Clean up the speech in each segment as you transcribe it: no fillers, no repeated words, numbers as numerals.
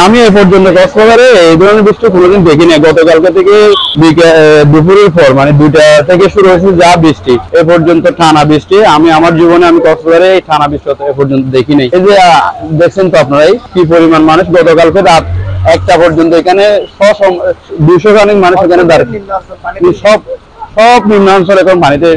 আমি এ পর্যন্ত কক্সবাজারে এই ধরনের বৃষ্টি কোনোদিন দেখিনি। গতকালকে থেকে দুপুরের পর মানে 2টা থেকে শুরু হয়েছে যা বৃষ্টি, এ পর্যন্ত টানা বৃষ্টি আমি আমার জীবনে আমি কক্সবাজারে এই টানা বৃষ্টি এ পর্যন্ত দেখিনি। এই যে দেখছেন তো আপনারাই কি পরিমাণ মানুষ, গতকালকে রাত 1টা পর্যন্ত এখানে 200 খানিক মানুষ এখানে দাঁড়িয়ে, সব নিম্নাঞ্চল এখন পানিতে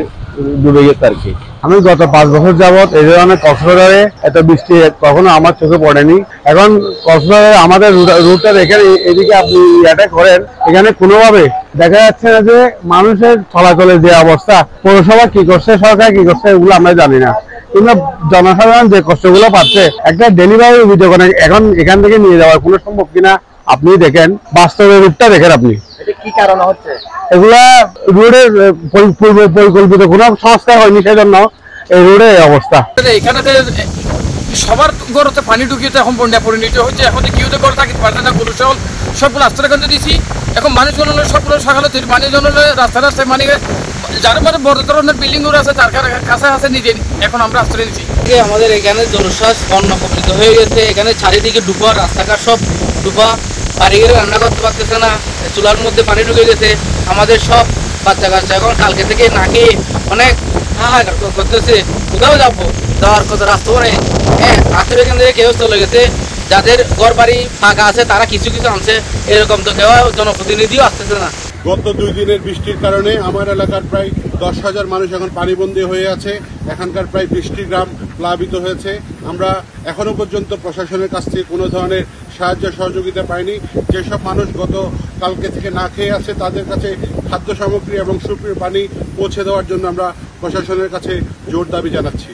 ডুবে গেছে আর কি। আমি গত 5 বছর যাবত এই ধরনের কক্সবাজারে এত বৃষ্টি কখনো আমার চোখে পড়েনি। এখন কক্সবাজারে আমাদের রুটটা দেখেন, এদিকে আপনি অ্যাটাক করেন, এখানে কোনোভাবে দেখা যাচ্ছে না যে মানুষের চলাচলের যে অবস্থা, পৌরসভা কি করছে, সরকার কি করছে, এগুলো আমরা জানি না, কিন্তু জনসাধারণ যে কষ্টগুলো পাচ্ছে, একটা ডেলিভারি অভিযোগ এখন এখান থেকে নিয়ে যাওয়ার কোনো সম্ভব কিনা আপনি দেখেন, বাস্তবে রুটটা দেখেন আপনি। কি কারণে হচ্ছে এগুলা? রোডের পরিকল্পিত কোনো সংস্কার হয়নি, সেজন্য এই রোডের অবস্থা। এখানে সবার ঘরতে পানি ঢুকিয়ে এখন বন্যা পরিণত হচ্ছে। এখন কেউ তো ঘর থাকতে পারছে না, গরু সব সবগুলো রাস্তার কাছে দিয়েছি। এখন মানুষজন সবগুলো সকালে মানুষজন রাস্তায় মানে যার মানে বড় ধরনের বিল্ডিং গুলো আছে তার কাছে আছে নিজে, এখন আমরা আশ্রয় নিচ্ছি। আমাদের এখানে জনশ্বাস বন্যা কবলিত হয়ে গেছে। এখানে চারিদিকে ডুবা, রাস্তাঘাট সব ডুবা, বাড়ি গেলে রান্না করতে পারতেছে না, চুলার মধ্যে পানি ঢুকে গেছে। আমাদের সব বাচ্চা কাচ্চা এখন কালকে থেকে না খেয়ে অনেক হাহাকার করতেছে, কোথাও যাবো যাওয়ার কথা রাস্তা নেই। হ্যাঁ, রাস্তার এখান থেকে কেউ চলে গেছে, যাদের ঘর বাড়ি ফাঁকা আছে তারা কিছু আনছে, এরকম তো কেউ জনপ্রতিনিধিও আসতেছে না। গত 2 দিনের বৃষ্টির কারণে আমার এলাকার প্রায় 10,000 মানুষ এখন পানিবন্দী হয়ে আছে। এখানকার প্রায় 20টি গ্রাম প্লাবিত হয়েছে। আমরা এখনো পর্যন্ত প্রশাসনের কাছ থেকে কোনো ধরনের সাহায্য সহযোগিতা পাইনি। যেসব মানুষ গত কালকে থেকে না খেয়ে আছে তাদের কাছে খাদ্য সামগ্রী এবং সুপেয় পানি পৌঁছে দেওয়ার জন্য আমরা প্রশাসনের কাছে জোর দাবি জানাচ্ছি।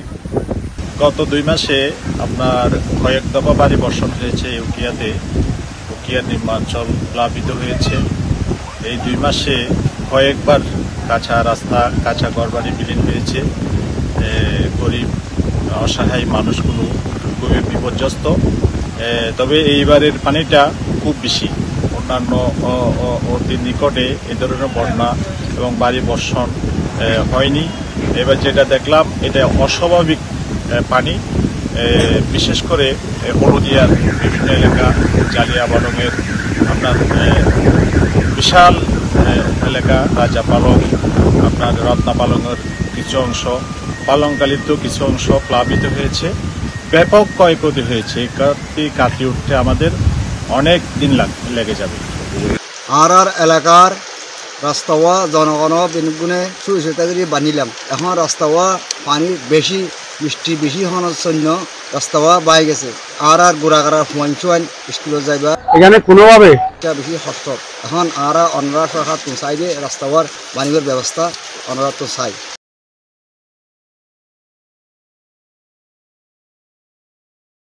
গত 2 মাসে আপনার কয়েক দফা ভারী বর্ষণ হয়েছে উকিয়াতে। উকিয়ার নিম্নাঞ্চল প্লাবিত হয়েছে। এই 2 মাসে কয়েকবার কাঁচা রাস্তা, কাঁচা ঘরবাড়ি বিলীন হয়েছে। গরিব অসহায় মানুষগুলো খুবই বিপর্যস্ত। তবে এইবারের পানিটা খুব বেশি, অন্যান্য অতি নিকটে এ ধরনের বন্যা এবং ভারী বর্ষণ হয়নি। এবার যেটা দেখলাম এটা অস্বাভাবিক পানি, বিশেষ করে হলদিয়ার বিভিন্ন এলাকা, জালিয়া বালংয়ের আপনার বিশাল এলাকা, রাজা পালং, আপনার রত্না পালংয়ের কিছু অংশ, পালংকালিতেও কিছু অংশ প্লাবিত হয়েছে। ব্যাপক ক্ষয়ক্ষতি হয়েছে। কাটিয়ে উঠতে আমাদের অনেক দিন লেগে যাবে। আর এলাকার রাস্তাওয়া জনগণ বিনুগুণে সুবিচারি বানিলাম। এখন রাস্তাওয়া পানি বেশি, বৃষ্টি বেশি হওয়ার জন্য রাস্তাওয়া বাই গেছে। আর গোড়াগাড়া হুয়াইন চুয়াইন স্কুলে যাইবা এখানে কোনোভাবে বেশি কষ্ট। এখন আর অন্যরা সরকার তো চাই যে রাস্তাওয়ার বানিবার ব্যবস্থা অন্যরা তো চাই।